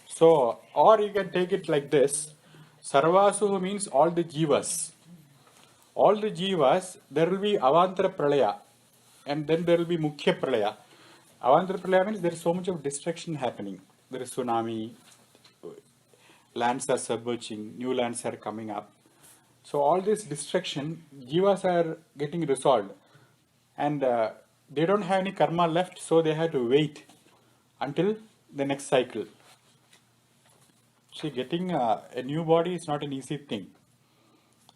So, or you can take it like this. Sarvasu means all the jivas. All the jivas, there will be Avantara Pralaya and then there will be Mukhya Pralaya. Avantara Pralaya means there is so much of destruction happening. There is tsunami, lands are submerging, new lands are coming up. So all this destruction, jivas are getting resolved and they don't have any karma left, so they have to wait until the next cycle. See, getting a new body is not an easy thing.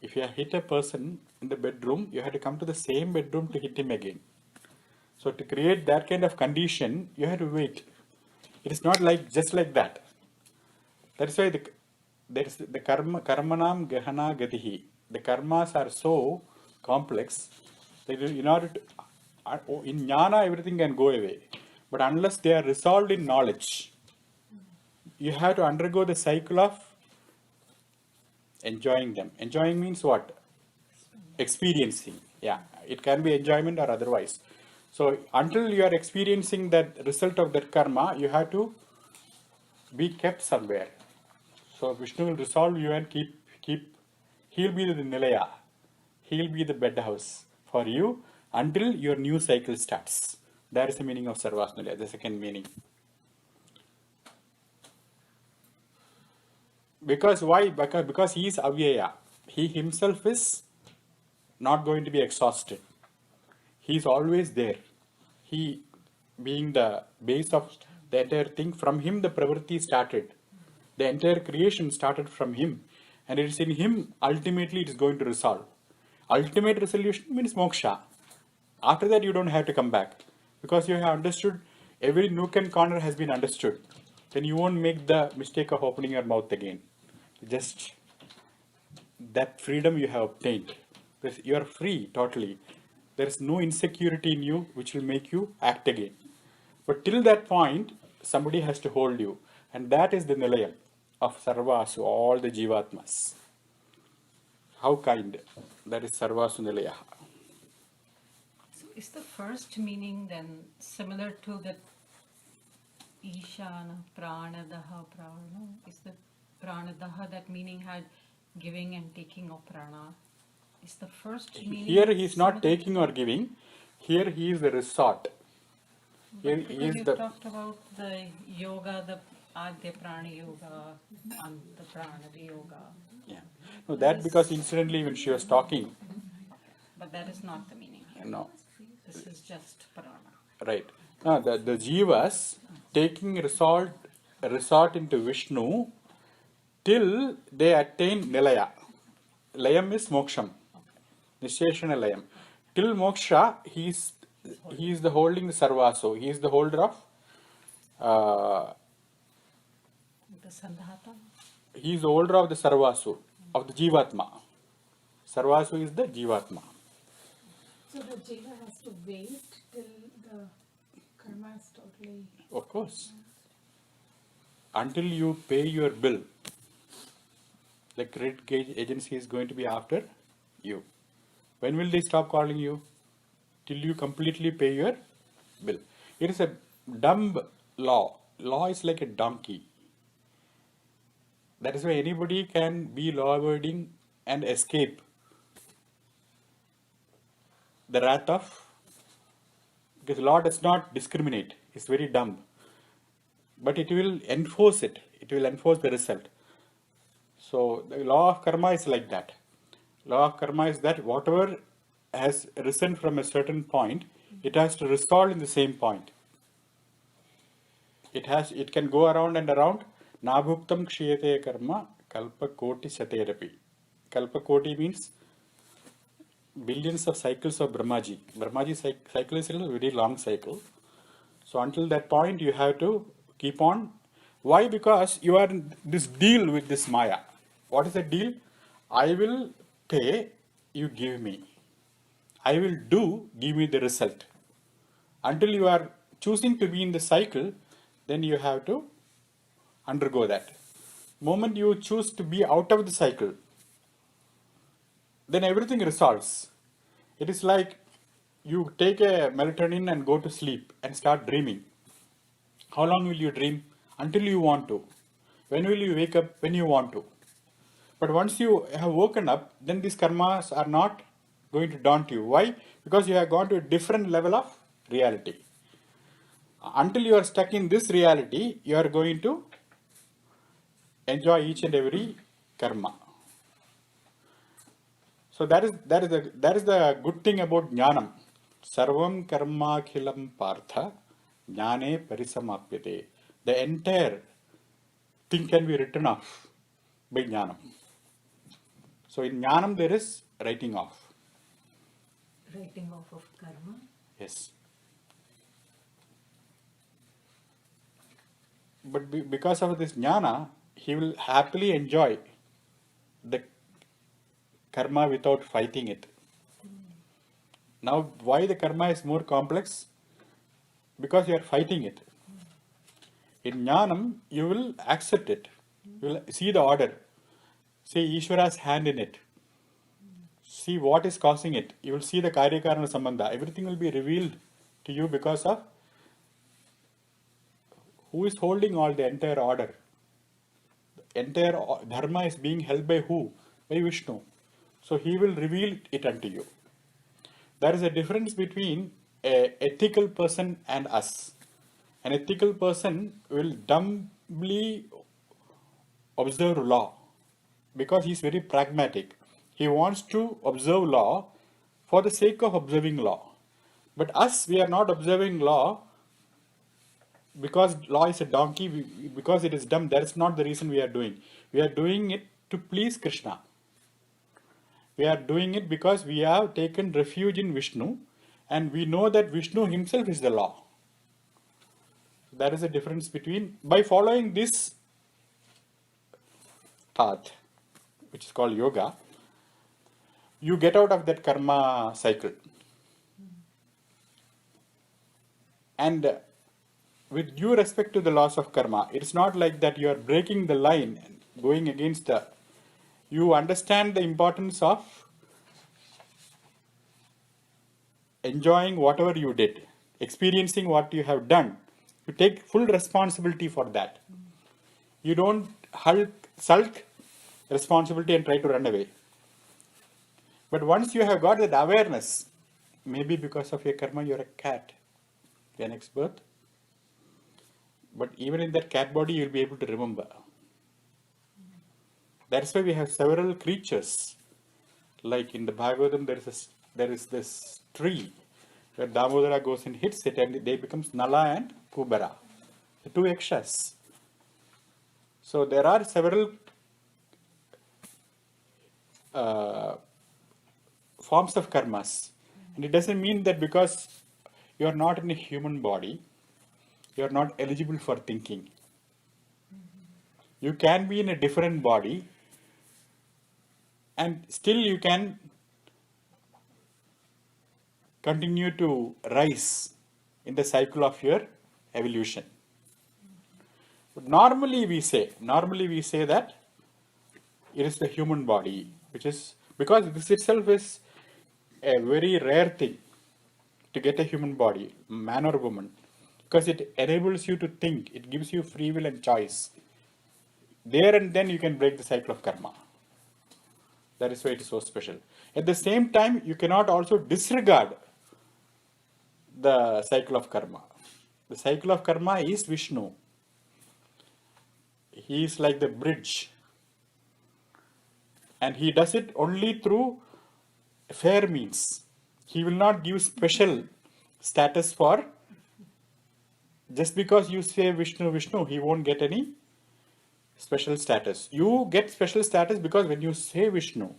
If you hit a person in the bedroom, you have to come to the same bedroom to hit him again. So to create that kind of condition, you have to wait. It is not like just like that. That is why the karmanam gahana gatihi. The karmas are so complex that in order to, in jnana everything can go away. But unless they are resolved in knowledge, you have to undergo the cycle of enjoying them. Enjoying means what? Experiencing. Yeah, it can be enjoyment or otherwise. So until you are experiencing that result of that karma, you have to be kept somewhere. So Vishnu will resolve you and keep. He'll be the nilaya. He'll be the bed house for you until your new cycle starts. That is the meaning of Sarvas Nilaya, the second meaning. Because why? Because he is avyaya. He himself is not going to be exhausted. He is always there. He being the base of the entire thing, from him the pravritti started. The entire creation started from him. And it is in him, ultimately it is going to resolve. Ultimate resolution means moksha. After that you don't have to come back. Because you have understood, every nook and corner has been understood. Then you won't make the mistake of opening your mouth again. Just that freedom you have obtained. You are free totally. There is no insecurity in you which will make you act again. But till that point, somebody has to hold you. And that is the nilayam of Sarvasu, all the Jivatmas. How kind. That is Sarvasu Nilaya. So is the first meaning then similar to the Ishana, Pranadaha, Prana? Is the Pranadaha, that meaning had giving and taking of prana? Is the first meaning? Here he is not similar? taking or giving. Here he is the resort. Here he Because is you the. talked about the yoga, the Adya Prana Yoga, and the Pranada Yoga. Yeah. No, that because incidentally when she was talking, But that is not the meaning here. no, This is just prana. right. No, the jivas taking resort into Vishnu till they attain nilaya. Layam is moksham. Nisheshana layam. Till moksha, he is the holding the sarvaso. He is the holder of. The Sandhata. He is the holder of the sarvasu, of the jivatma. Sarvasu is the jivatma. So the jiva has to wait till the karma is totally. Of course. Until you pay your bill. The credit gauge agency is going to be after you. When will they stop calling you? Till you completely pay your bill. It is a dumb law. Law is like a donkey. That is why anybody can be law abiding and escape the wrath of, because law does not discriminate. It's very dumb. But it will enforce it. It will enforce the result. So the law of karma is like that. Law of karma is that whatever has risen from a certain point, it has to resolve in the same point. it can go around and around. Nabhuktam kshiyate karma kalpa koti saterapi. Kalpa koti means billions of cycles of Brahmaji. Brahmaji cycle is a very long cycle. So until that point, you have to keep on. Why? Because you are in this deal with this Maya. What is the deal? I will pay, you give me. I will do, give me the result. Until you are choosing to be in the cycle, then you have to undergo that. Moment you choose to be out of the cycle, then everything resolves. It is like you take a melatonin and go to sleep and start dreaming. How long will you dream? Until you want to. When will you wake up? When you want to. But once you have woken up, then these karmas are not going to daunt you. Why? Because you have gone to a different level of reality. Until you are stuck in this reality, you are going to enjoy each and every karma. So that is the good thing about jnanam. Sarvam karma khilam partha jnane parisamapyate. The entire thing can be written off by jnanam. So in jnanam there is writing off. Writing off of karma. Yes. But because of this jnana, he will happily enjoy the karma without fighting it. Now, why the karma is more complex? Because you are fighting it. In jnanam, you will accept it. You will see the order. See Ishvara's hand in it. See what is causing it. You will see the karya karana sambandha. Everything will be revealed to you because of who is holding all the entire order. The entire dharma is being held by who? By Vishnu. So he will reveal it unto you. There is a difference between an ethical person and us. An ethical person will dumbly observe law because he is very pragmatic. He wants to observe law for the sake of observing law. But us, we are not observing law because law is a donkey, because it is dumb. That is not the reason we are doing. We are doing it to please Krishna. We are doing it because we have taken refuge in Vishnu and we know that Vishnu himself is the law. That is the difference between, by following this path, which is called yoga, you get out of that karma cycle. And with due respect to the laws of karma, it's not like that you are breaking the line and going against the. You understand the importance of enjoying whatever you did, experiencing what you have done. You take full responsibility for that. You don't sulk responsibility and try to run away. But once you have got that awareness, maybe because of your karma, you're a cat, your next birth. But even in that cat body, you'll be able to remember. That's why we have several creatures. Like in the Bhagavatam, there is this tree where Damodara goes and hits it, and they becomes Nala and Kubara, the two yakshas. So there are several forms of karmas, and it doesn't mean that because you are not in a human body, you are not eligible for thinking. You can be in a different body and still you can continue to rise in the cycle of your evolution. But normally we say that it is the human body, which is, because this itself is a very rare thing to get a human body, man or woman, because it enables you to think, it gives you free will and choice. There and then you can break the cycle of karma. That is why it is so special. At the same time, you cannot also disregard the cycle of karma. The cycle of karma is Vishnu. He is like the bridge. And he does it only through fair means. He will not give special status for Just because you say Vishnu, Vishnu, he won't get any special status. You get special status because when you say Vishnu,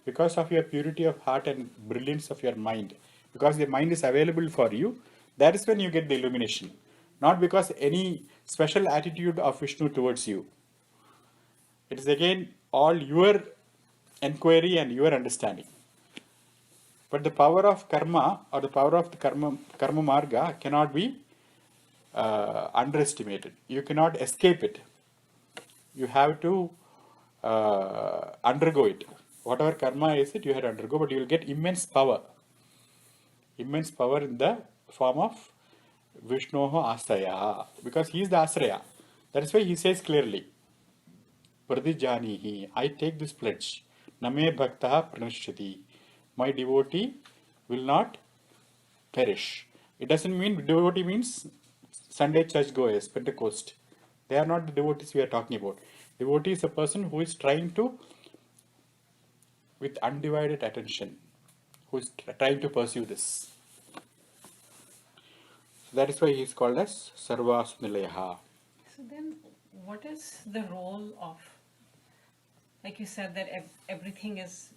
because of your purity of heart and brilliance of your mind, because the mind is available for you, that is when you get the illumination. Not because any special attitude of Vishnu towards you. It is again all your enquiry and your understanding. But the power of karma or the power of the karma marga cannot be underestimated. You cannot escape it. You have to undergo it. Whatever karma is it, you have to undergo, but you will get immense power. Immense power in the form of Vishnoho Asaya. Because he is the Asraya. That is why he says clearly, Pradijanihi, I take this pledge. Name Bhaktaha Pranashyati. My devotee will not perish. It doesn't mean devotee means Sunday church goers, Pentecost. They are not the devotees we are talking about. Devotee is a person who is trying to, with undivided attention, who is trying to pursue this. So that is why he is called as Sarvas Nilayaha. So then, what is the role of, like you said, that everything is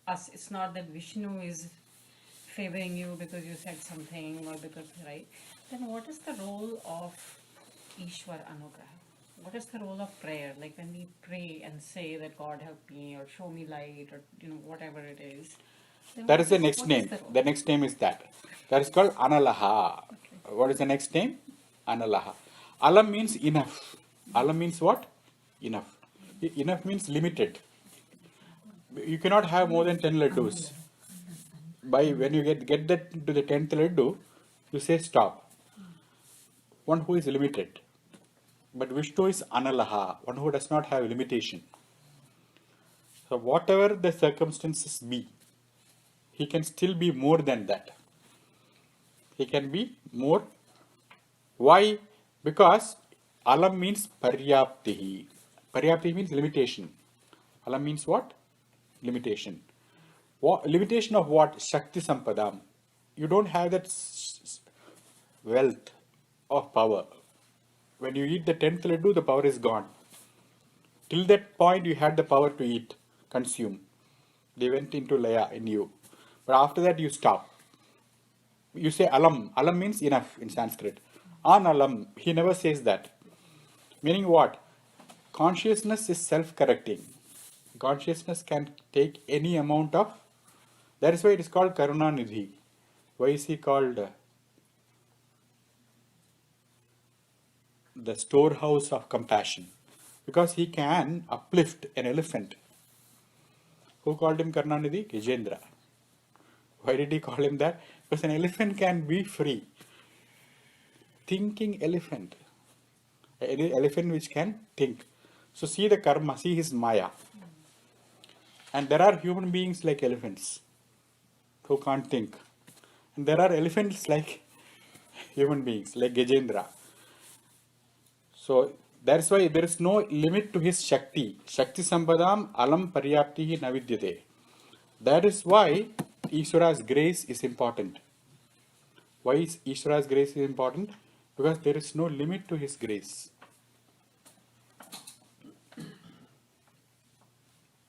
us? It's not that Vishnu is favoring you because you said something or because, right? Then what is the role of Ishwar Anugraha? What is the role of prayer? Like when we pray and say that God help me or show me light or whatever it is. then That what is the next what name. the role? The next name is that. That is called Analaha. What is the next name? Analaha. Alam means enough. Alam means what? Enough. Enough means limited. You cannot have more than 10 laddus. By when you get that to the 10th laddu, you say stop. One who is limited. But Vishnu is Analaha, one who does not have limitation. So whatever the circumstances be, he can still be more than that. He can be more. Why? Because Alam means Paryaptihi. Paryaptihi means limitation. Alam means what? Limitation. Limitation of what? Shakti Sampadam. You don't have that wealth of power. When you eat the 10th laddu, the power is gone. Till that point, you had the power to eat, consume. They went into laya in you. But after that, you stop. You say alam. Alam means enough in Sanskrit. An alam. He never says that. Meaning what? Consciousness is self-correcting. Consciousness can take any amount of. That is why it is called Karuna Nidhi. Why is he called the storehouse of compassion? Because he can uplift an elephant. Who called him Karunanidhi? Gajendra. Why did he call him that? Because an elephant can be free. Thinking elephant. An elephant which can think. So see the karma, see his maya. And there are human beings like elephants who can't think. And there are elephants like human beings, like Gajendra. So that's why there is no limit to his Shakti. Shakti Sampadam Alam Paryaptihi Navidyate. That is why Ishvara's grace is important. Why is Ishvara's grace is important? Because there is no limit to his grace.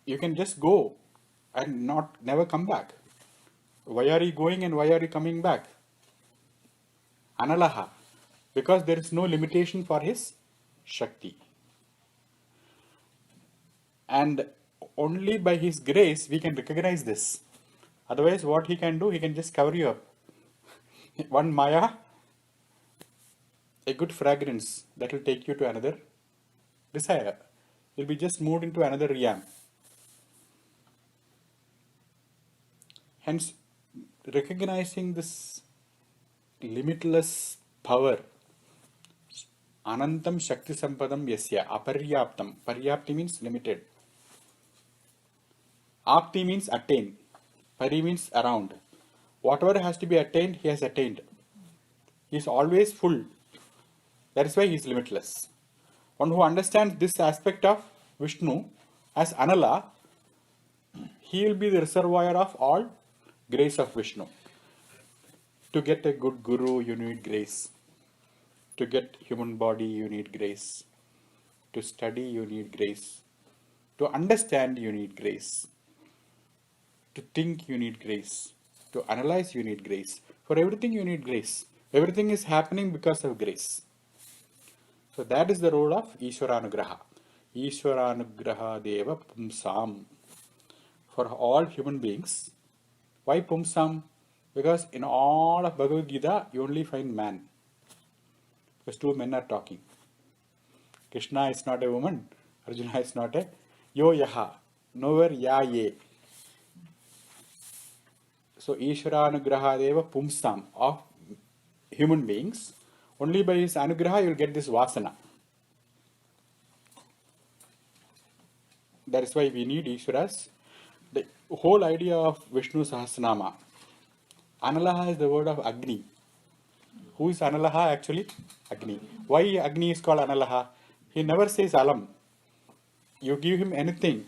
You can just go and never come back. Why are you going and why are you coming back? Analaha. Because there is no limitation for his Shakti. And only by his grace we can recognize this. Otherwise, what he can do, he can just cover you up. One maya, a good fragrance that will take you to another desire. You'll be just moved into another realm. Hence, recognizing this limitless power, Anantam Shakti Sampadam Yasya, Aparyaptam. Paryapti means limited. Apti means attain. Pari means around. Whatever has to be attained, he has attained. He is always full. That is why he is limitless. One who understands this aspect of Vishnu as Anala, he will be the reservoir of all grace of Vishnu. To get a good guru, you need grace. To get human body, you need grace. To study, you need grace. To understand, you need grace. To think, you need grace. To analyze, you need grace. For everything, you need grace. Everything is happening because of grace. So that is the role of Ishwaranugraha. Ishwaranugraha Deva Pumsam. For all human beings. Why Pumsam? Because in all of Bhagavad Gita, you only find man. Because two men are talking. Krishna is not a woman. Arjuna is not a yo yaha. Nowhere ya ye. So Ishwaranugraha Deva Pumsam of human beings. Only by his anugraha you will get this vasana. That is why we need Ishwaras. The whole idea of Vishnu Sahasranama. Analaha is the word of Agni. Who is Analaha actually? Agni. Why Agni is called Analaha? He never says alam. You give him anything,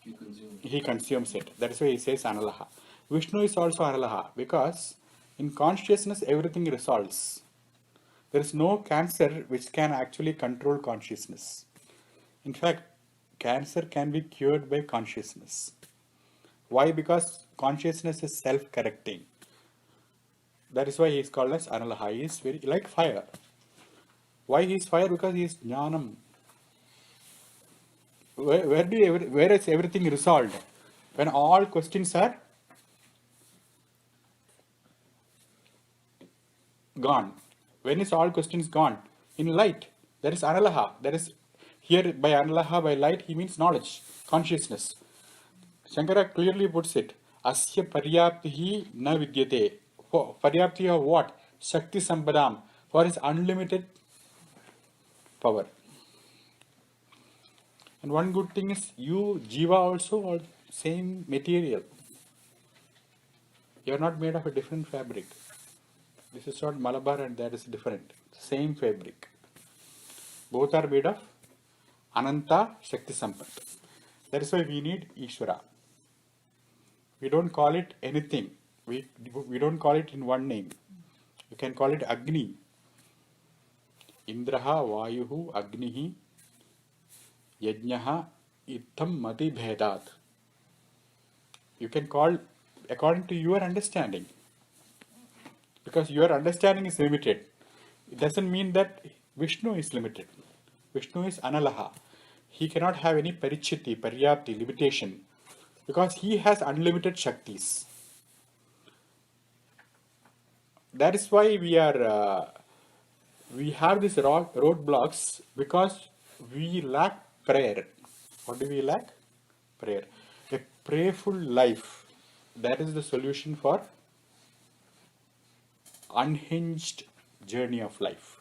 You consume. he consumes it. That is why he says Analaha. Vishnu is also Analaha because in consciousness everything resolves. There is no cancer which can actually control consciousness. In fact, cancer can be cured by consciousness. Why? Because consciousness is self-correcting. That is why he is called as Analaha. He is very like fire. Why he is fire? Because he is Jnanam. Where is everything resolved? When all questions are gone. When is all questions gone? In light. There is Analaha. There is here by Analaha, by light, he means knowledge, consciousness. Shankara clearly puts it. Asya paryaptihi na vidyate. For paryapti of what? Shakti sampadam. For his unlimited power. And one good thing is you, Jiva also, are same material. You are not made of a different fabric. This is not Malabar and that is different. Same fabric. Both are made of Ananta Shakti Sampat. That is why we need Ishvara. We don't call it anything. We don't call it in one name. You can call it Agni. Indraha Vayuhu Agnihi Yajnaha Itham Mati Bhedat. You can call according to your understanding. Because your understanding is limited. It doesn't mean that Vishnu is limited. Vishnu is Analaha. He cannot have any parichiti, paryapti, limitation. Because he has unlimited Shaktis. That is why we have these roadblocks because we lack prayer. What do we lack? Prayer. A prayerful life. That is the solution for unhinged journey of life.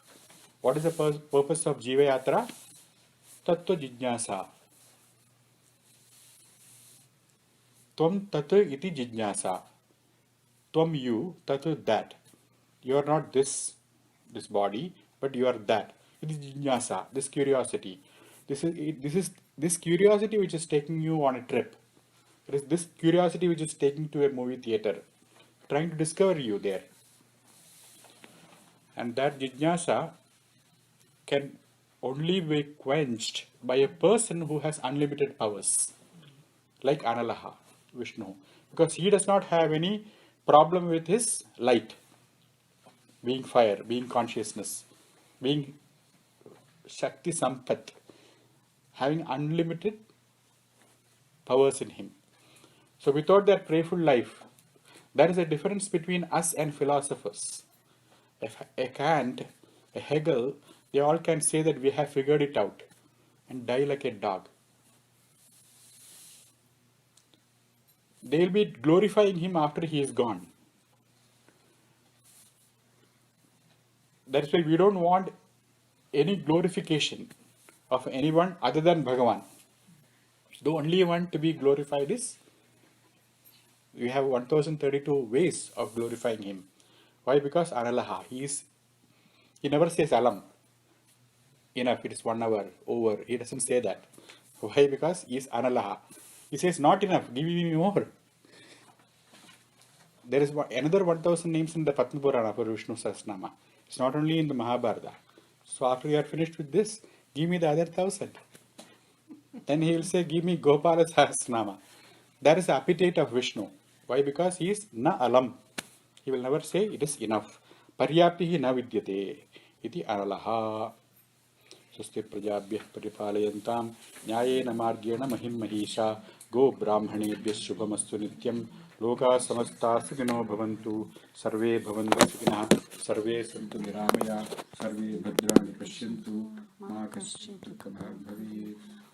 What is the purpose of Jiva Yatra? Tattva Jijnasa. Tvam Tattva iti Jijnasa. Tvam you, Tattva that. You are not this body, but you are that. It is Jijnasa, this curiosity. This is curiosity which is taking you on a trip. It is this curiosity which is taking to a movie theater, trying to discover you there. And that Jijnasa can only be quenched by a person who has unlimited powers, like Analaha, Vishnu, because he does not have any problem with his light, being fire, being consciousness, being Shakti Sampat, having unlimited powers in him. So without that prayerful life, there is a difference between us and philosophers. A Kant, a Hegel, they all can say that we have figured it out and die like a dog. They will be glorifying him after he is gone. That's why we don't want any glorification of anyone other than Bhagavan. The only one to be glorified is, we have 1032 ways of glorifying him. Why? Because Analaha, he never says alam. Enough, it is 1 hour, over. He doesn't say that. Why? Because he is Analaha. He says not enough, give me more. There is another 1000 names in the Padma Purana for Vishnu Sahasranama. It's not only in the Mahabharata. So after you are finished with this, give me the other 1,000. Then he will say, give me Gopala Sahasranama. That is the appetite of Vishnu. Why? Because he is na alam. He will never say it is enough. Paryaptihi na vidyate iti analaha. स्वस्ति प्रजाभ्यः परिपालयन्तां न्यायेन मार्गेण महिं महिषा गो ब्राह्मणेभ्यः शुभमस्तु नित्यं लोकाः समस्ताः सुखिनो भवन्तु सर्वे भवन्तु सुखिनः सर्वे सन्तु निरामयाः सर्वे भद्राणि पश्यन्तु मा कश्चित् दुःखभाग् भवेत्